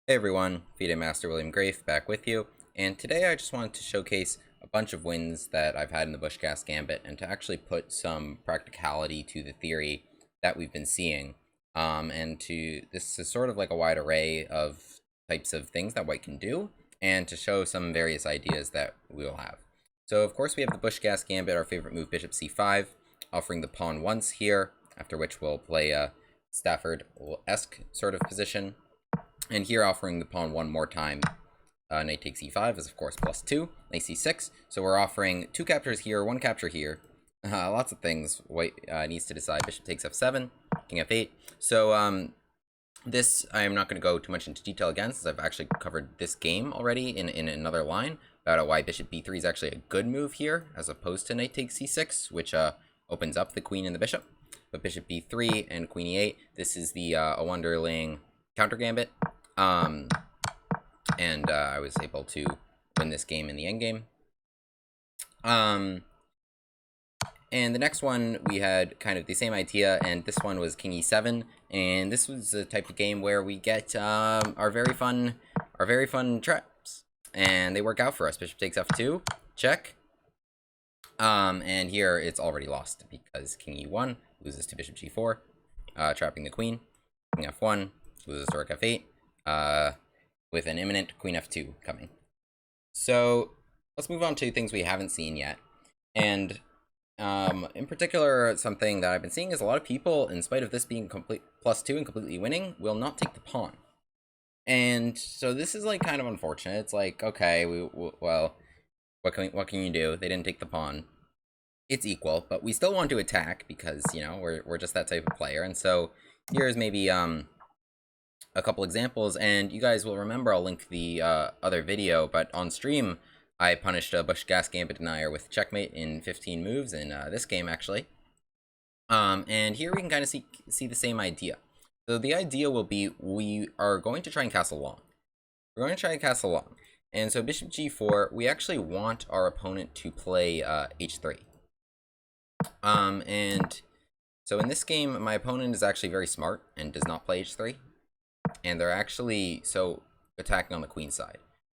Hey everyone, FIDE Master William Grafe back with you, and today I just wanted to showcase a bunch of wins that I've had in the Busch-Gass Gambit, and to actually put some practicality to the theory that we've been seeing. This is sort of like a wide array of types of things that white can do, and to show some various ideas that we will have. So of course we have the Busch-Gass Gambit, our favorite move, Bishop c5, offering the pawn once here, after which we'll play a Stafford-esque sort of position. And here offering the pawn one more time. Knight takes e5 is of course +2. Knight c6. So we're offering 2 captures here, 1 capture here. Lots of things white needs to decide. Bishop takes f7, king f8. So this I am not going to go too much into detail again, since I've actually covered this game already in another line about why bishop b3 is actually a good move here, as opposed to knight takes c6, which opens up the queen and the bishop. But bishop b3 and queen e8, this is the a Wonderling counter gambit. I was able to win this game in the endgame. And the next one, we had kind of the same idea, and this one was king e7, and this was the type of game where we get our very fun traps, and they work out for us. Bishop takes f2, check. And here it's already lost because king e1 loses to bishop g4, trapping the queen. King f1 loses to rook f8. With an imminent queen f2 coming. So let's move on to things we haven't seen yet. And in particular, something that I've been seeing is a lot of people, in spite of this being complete +2 and completely winning, will not take the pawn. And so this is like kind of unfortunate. It's like, okay, well, what can you do? They didn't take the pawn. It's equal, but we still want to attack because, you know, we're just that type of player. And so here's maybe a couple examples, and you guys will remember I'll link the other video, but on stream I punished a Busch-Gass Gambit denier with checkmate in 15 moves in this game, actually. And here we can kind of see the same idea. So the idea will be we are going to try and castle long. We're going to try and castle long. And so bishop g4, we actually want our opponent to play h3. And so in this game, my opponent is actually very smart and does not play h3. And they're actually attacking on the queen side.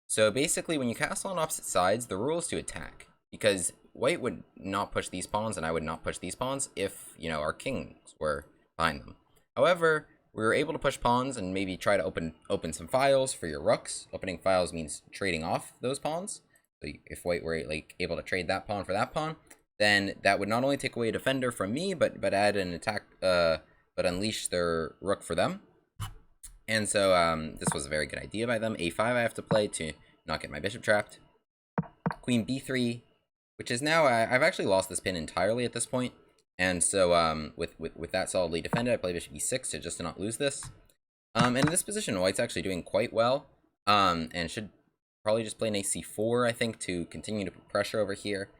So basically, when you castle on opposite sides, the rule is to attack, because white would not push these pawns and I would not push these pawns if, you know, our kings were behind them. However, we were able to push pawns and maybe try to open some files for your rooks. Opening files means trading off those pawns. So if white were like able to trade that pawn for that pawn, then that would not only take away a defender from me, but add an attack, but unleash their rook for them. And so this was a very good idea by them. a5 I have to play to not get my bishop trapped. Queen b3, which is now, I've actually lost this pin entirely at this point. And so with that solidly defended, I play bishop e6 to just not lose this. And in this position, white's actually doing quite well. And should probably just play knight c4, I think, to continue to put pressure over here.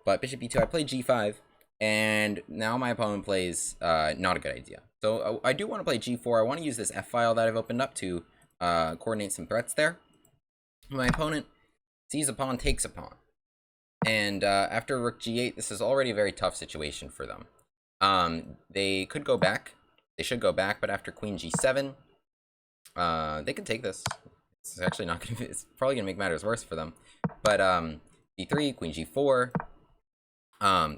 But bishop e2, I play g5. And now my opponent plays not a good idea. So I do want to play g4. I want to use this f-file that I've opened up to coordinate some threats there. My opponent sees a pawn, takes a pawn. And after rook g8, this is already a very tough situation for them. They could go back. They should go back, but after queen g7, they can take this. It's actually not going to be, it's probably going to make matters worse for them. But d3, queen g4.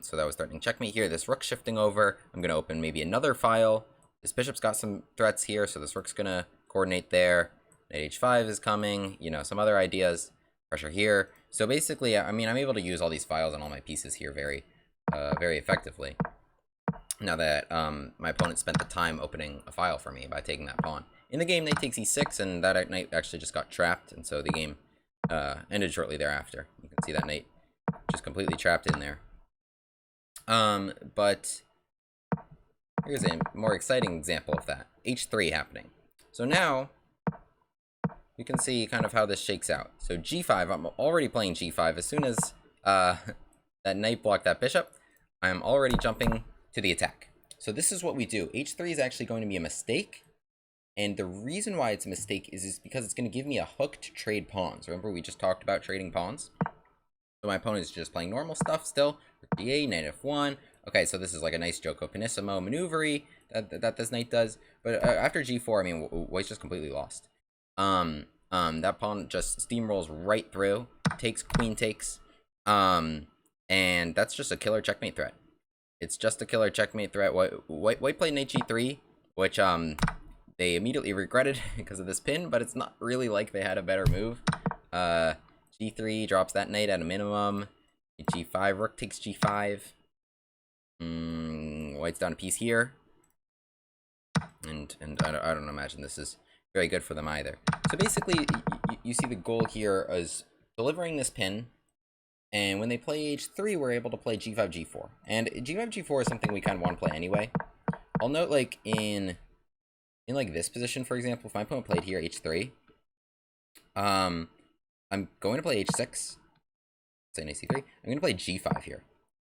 So that was threatening checkmate here. This rook shifting over. I'm going to open maybe another file. This bishop's got some threats here, so this rook's going to coordinate there. Knight h5 is coming. You know, some other ideas. Pressure here. So basically, I mean, I'm able to use all these files and all my pieces here very effectively. Now that my opponent spent the time opening a file for me by taking that pawn. In the game, knight takes e6, and that knight actually just got trapped, and so the game ended shortly thereafter. You can see that knight just completely trapped in there. But here's a more exciting example of that. h3 happening. So now you can see kind of how this shakes out. So g5, I'm already playing g5. As soon as that knight blocked that bishop, I'm already jumping to the attack. So this is what we do. h3 is actually going to be a mistake. And the reason why it's a mistake is because it's going to give me a hook to trade pawns. Remember, we just talked about trading pawns? So my opponent is just playing normal stuff still. d8, knight f1. Okay, so this is like a nice Joko Pinissimo maneuvery that this knight does. But after g4, I mean, white's just completely lost. That pawn just steamrolls right through, takes, queen takes, and that's just a killer checkmate threat. It's just a killer checkmate threat. White played knight g3, which they immediately regretted because of this pin, but it's not really like they had a better move. G3 drops that knight at a minimum. G5, rook takes G5. White's down a piece here. And I don't imagine this is very good for them either. So basically, you see the goal here is delivering this pin. And when they play h3, we're able to play g5, g4. And g5, g4 is something we kind of want to play anyway. I'll note, like, in like this position, for example, if my opponent played here h3, I'm going to play h6. Say knight c3. I'm going to play g5 here.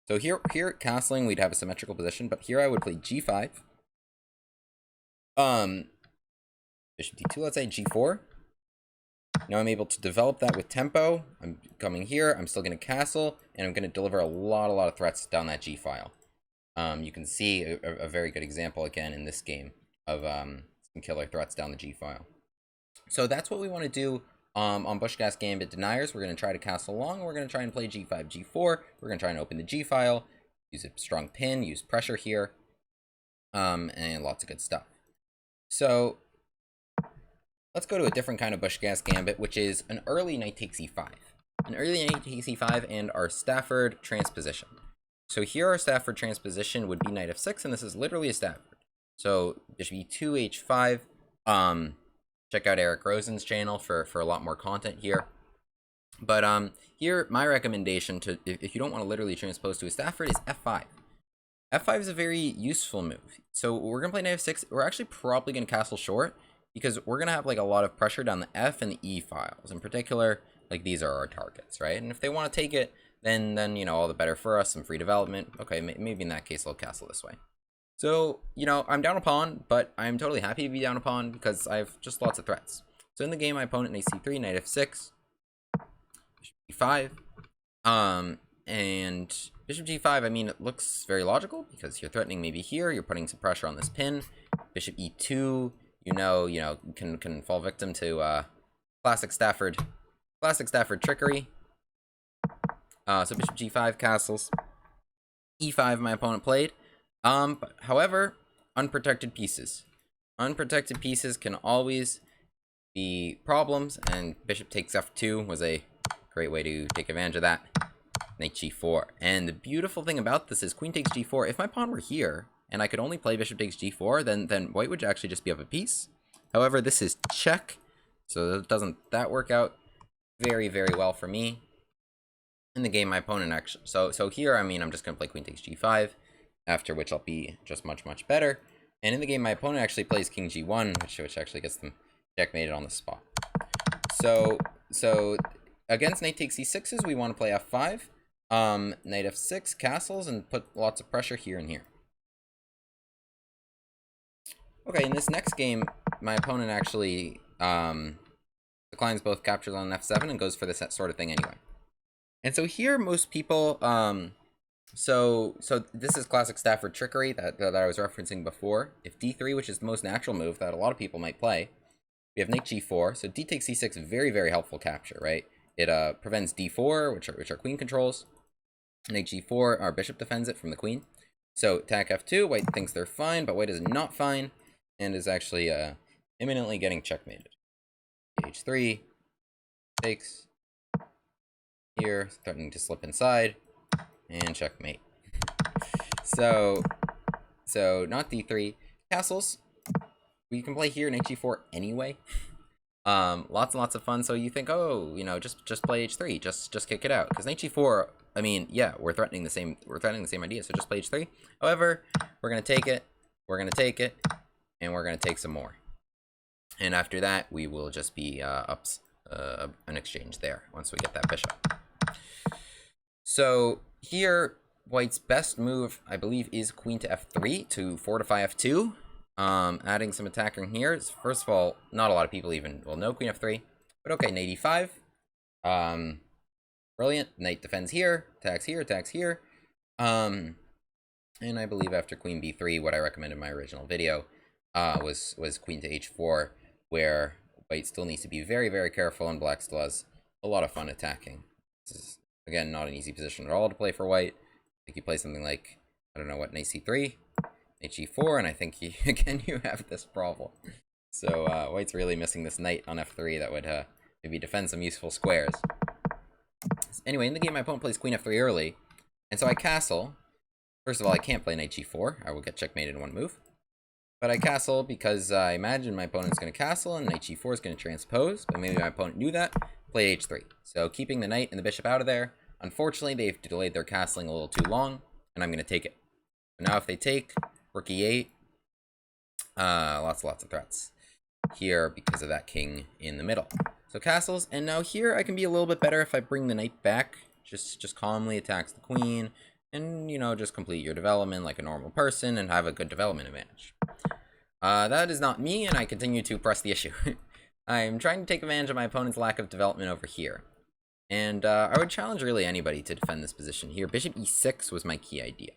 So here at castling, we'd have a symmetrical position, but here I would play g5. Bishop d2, let's say g4. Now I'm able to develop that with tempo. I'm coming here, I'm still going to castle, and I'm going to deliver a lot of threats down that g file. You can see a very good example again in this game of some killer threats down the g file. So that's what we want to do on Busch-Gass Gambit deniers. We're going to try to castle long, and we're going to try and play g5, g4. We're going to try and open the g file, use a strong pin, use pressure here, and lots of good stuff. So let's go to a different kind of Busch-Gass Gambit, which is an early knight takes e5. An early knight takes e5 and our Stafford transposition. So here our Stafford transposition would be knight f6, and this is literally a Stafford. So bishop e2, h5. Check out Eric Rosen's channel for a lot more content here. But here, my recommendation to, if you don't want to literally transpose to a Stafford, is f5. f5 is a very useful move. So we're going to play knight f6. We're actually probably going to castle short, because we're going to have like a lot of pressure down the f and the e files. In particular, like these are our targets, right? And if they want to take it, then you know, all the better for us, some free development. Okay, maybe in that case I'll castle this way. So, you know, I'm down a pawn, but I'm totally happy to be down a pawn because I have just lots of threats. So in the game, my opponent knight c3, knight f6, bishop e5, and bishop g5, I mean, it looks very logical because you're threatening maybe here, you're putting some pressure on this pin. Bishop e2, you know, can fall victim to classic Stafford trickery. So bishop g5 castles. e5 my opponent played. But however, unprotected pieces. Unprotected pieces can always be problems, and bishop takes f2 was a great way to take advantage of that. Knight g4. And the beautiful thing about this is queen takes g4. If my pawn were here, and I could only play bishop takes g4, then white would actually just be up a piece. However, this is check, so doesn't that work out very well for me? In the game, my opponent actually, so here, I mean, I'm just gonna play queen takes g5, after which I'll be just much better. And in the game, my opponent actually plays king g1, which actually gets them checkmated on the spot. So against knight takes c6s, we want to play f5, knight f6, castles, and put lots of pressure here and here. Okay, in this next game, my opponent actually declines both captures on f7 and goes for this sort of thing anyway. And so here, most people, so this is classic Stafford trickery that I was referencing before. If d3, which is the most natural move that a lot of people might play, we have knight g4. So d takes c6, very helpful capture, right? It prevents d4, which are queen controls. Knight g4, our bishop defends it from the queen. So attack f2, white thinks they're fine, but white is not fine, and is actually imminently getting checkmated. h3 takes here, threatening to slip inside, and checkmate. So not d3. Castles, we can play here knight g4 anyway. Lots and lots of fun. So you think, oh, you know, just play h3, just kick it out, because knight g4, I mean, yeah, we're threatening the same idea, so just play h3. However, we're gonna take it, and we're gonna take some more. And after that, we will just be ups an exchange there once we get that bishop. So here, white's best move, I believe, is queen to f3 to fortify f2. Adding some attacker in here. First of all, not a lot of people even will know queen f3, but okay, knight e5. Brilliant. Knight defends here, attacks here. And I believe after queen b3, what I recommended in my original video was queen to h4, where white still needs to be very, very careful, and black still has a lot of fun attacking. This is, again, not an easy position at all to play for white. I think you play something like, I don't know what, knight c3, knight g4, and I think, you have this problem. So, white's really missing this knight on f3 that would maybe defend some useful squares. Anyway, in the game, my opponent plays queen f3 early, and so I castle. First of all, I can't play knight g4. I will get checkmated in one move. But I castle because I imagine my opponent's going to castle, and knight g4 is going to transpose, but maybe my opponent knew that. Play h3. So keeping the knight and the bishop out of there. Unfortunately, they've delayed their castling a little too long, and I'm going to take it. So now if they take, rook e8, lots of threats here because of that king in the middle. So castles, and now here I can be a little bit better if I bring the knight back, just calmly attacks the queen, and, you know, just complete your development like a normal person and have a good development advantage. That is not me, and I continue to press the issue. I'm trying to take advantage of my opponent's lack of development over here. And I would challenge really anybody to defend this position here. Bishop e6 was my key idea.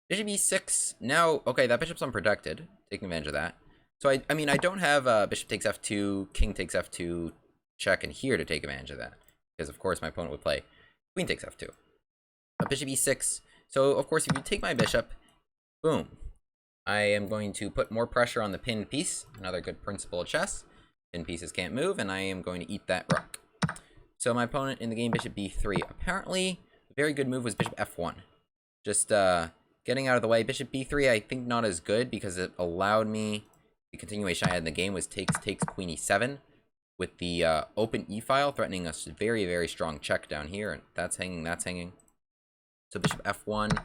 Bishop e6, now, okay, that bishop's unprotected, taking advantage of that. So, I mean, I don't have bishop takes f2, king takes f2, check in here to take advantage of that. Because, of course, my opponent would play queen takes f2. Bishop e6, so, of course, if you take my bishop, boom. I am going to put more pressure on the pinned piece, another good principle of chess. Pinned pieces can't move, and I am going to eat that rook. So my opponent in the game, bishop b3. Apparently, a very good move was bishop f1. Just getting out of the way. Bishop b3, I think not as good, because it allowed me, the continuation I had in the game was takes queen e7, with the open e-file threatening a very, very strong check down here, and that's hanging. So bishop f1.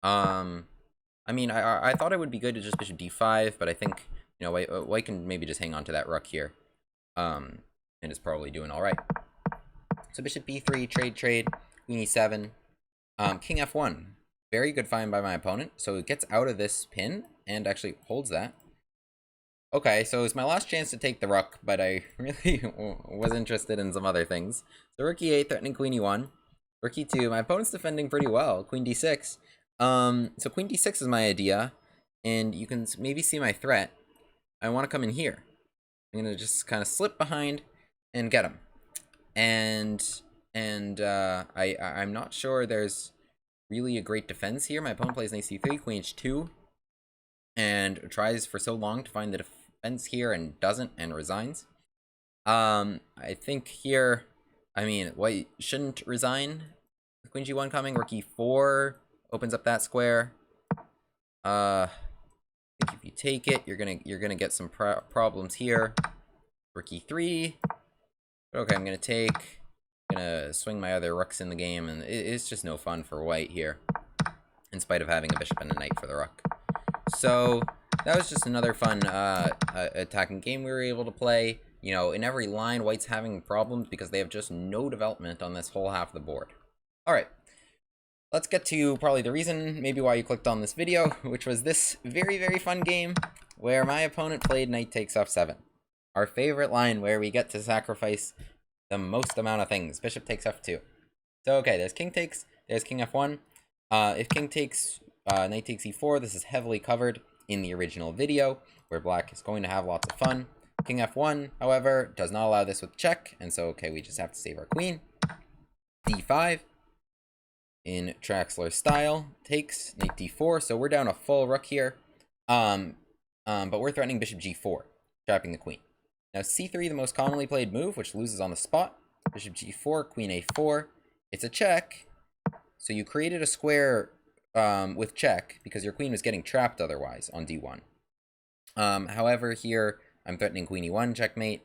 I mean, I thought it would be good to just bishop d5, but I think, you know, white can maybe just hang on to that rook here. And it's probably doing all right. So bishop b3, trade, queen e7, king f1. Very good find by my opponent. So it gets out of this pin and actually holds that. Okay, so it's my last chance to take the rook, but I really was interested in some other things. So rook e8, threatening queen e1. Rook e2, my opponent's defending pretty well. Queen d6. So queen d6 is my idea, and you can maybe see my threat. I want to come in here. I'm going to just kind of slip behind and get him. And I'm not sure there's really a great defense here. My opponent plays knight c3, queen h2, and tries for so long to find the defense here and doesn't, and resigns. I think here, I mean, white shouldn't resign. Queen g1 coming, rook e4 opens up that square. I think if you take it, you're gonna get some problems here. Rook e3. Okay, I'm gonna swing my other rooks in the game, and it's just no fun for white here, in spite of having a bishop and a knight for the rook. So that was just another fun attacking game we were able to play. You know, in every line, white's having problems because they have just no development on this whole half of the board. All right. Let's get to probably the reason, maybe why you clicked on this video, which was this very, very fun game where my opponent played knight takes f7. Our favorite line where we get to sacrifice the most amount of things. Bishop takes f2. So, okay, there's king takes, there's king f1. If king takes, knight takes e4, this is heavily covered in the original video, where black is going to have lots of fun. King f1, however, does not allow this with check, and so, okay, we just have to save our queen. d5. In Traxler style, takes knight d4, so we're down a full rook here, but we're threatening bishop g4, trapping the queen. Now c3, the most commonly played move, which loses on the spot. Bishop g4, queen a4. It's a check, so you created a square with check because your queen was getting trapped otherwise on d1. However, here I'm threatening queen e1, checkmate.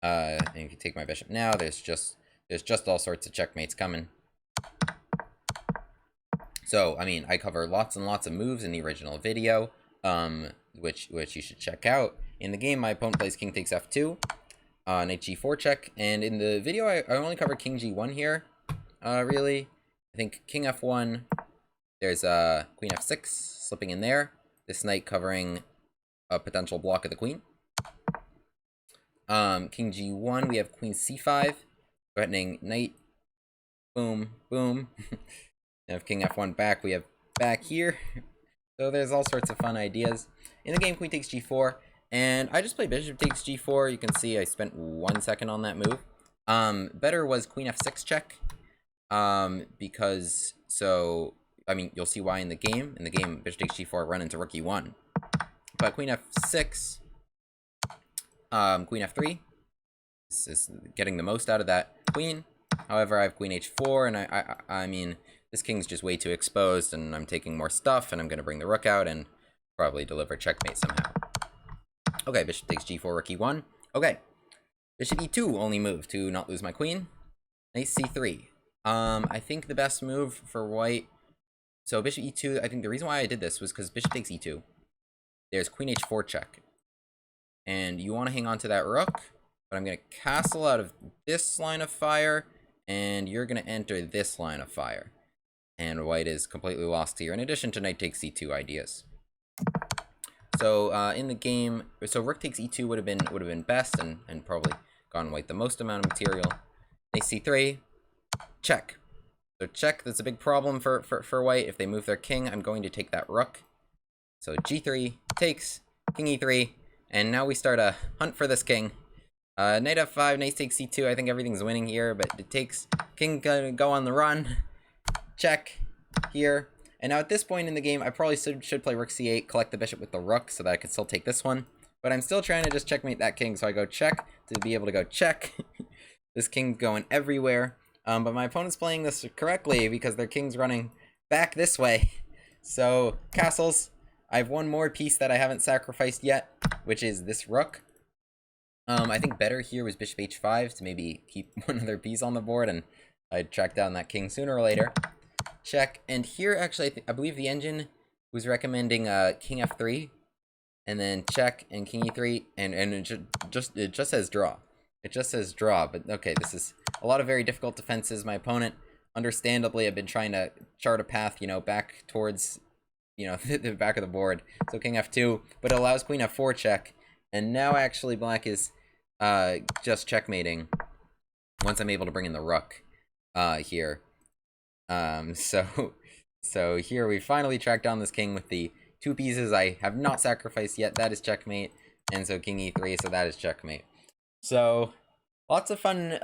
And if you take my bishop now, there's just all sorts of checkmates coming. So, I mean, I cover lots and lots of moves in the original video, which you should check out. In the game, my opponent plays king takes f2, knight g4 check, and in the video, I only cover king g1 here, really. I think king f1, there's queen f6 slipping in there, this knight covering a potential block of the queen. King g1, we have queen c5, threatening knight, boom, boom. If king f1 back, we have back here. So there's all sorts of fun ideas. In the game, queen takes g4. And I just played bishop takes g4. You can see I spent 1 second on that move. Better was queen f6 check. Because, so, I mean, you'll see why in the game. In the game, bishop takes g4, run into rook e1. But queen f6, queen f3. This is getting the most out of that queen. However, I have queen h4, and I mean, this king's just way too exposed, and I'm taking more stuff, and I'm going to bring the rook out and probably deliver checkmate somehow. Okay, bishop takes g4, rook e1. Okay, bishop e2, only move to not lose my queen. Knight c3. I think the best move for white, so bishop e2, I think the reason why I did this was because bishop takes e2. There's queen h4 check. And you want to hang on to that rook, but I'm going to castle out of this line of fire, and you're going to enter this line of fire. And white is completely lost here, in addition to knight takes c2 ideas. So in the game, so rook takes e2 would have been best, and probably gotten white the most amount of material. Knight c3, check. So check, that's a big problem for white. If they move their king, I'm going to take that rook. So g3 takes, king e3, and now we start a hunt for this king. Knight f5, knight takes c2. I think everything's winning here, but it takes king gonna go on the run. Check here. And now at this point in the game, I probably should play rook c8, collect the bishop with the rook so that I could still take this one. But I'm still trying to just checkmate that king, so I go check to be able to go check. This king's going everywhere. But my opponent's playing this correctly because their king's running back this way. So, castles. I have one more piece that I haven't sacrificed yet, which is this rook. I think better here was bishop h5 to maybe keep one other piece on the board, and I'd track down that king sooner or later. Check. And here, actually, I believe the engine was recommending king f3, and then check and king e3, and it just says draw. It just says draw, but okay, this is a lot of very difficult defenses. My opponent, understandably, have been trying to chart a path, you know, back towards, you know, the back of the board. So king f2, but it allows queen f4 check, and now actually black is just checkmating once I'm able to bring in the rook here. So here we finally track down this king with the two pieces I have not sacrificed yet. That is checkmate, and so king e3, so that is checkmate. So lots of fun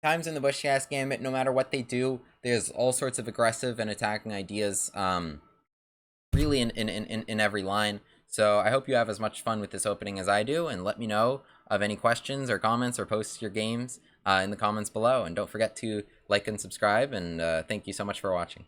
times in the Busch-Gass Gambit. No matter what they do, there's all sorts of aggressive and attacking ideas, really in every line. So I hope you have as much fun with this opening as I do, and let me know of any questions or comments, or post your games in the comments below. And don't forget to like and subscribe, and thank you so much for watching.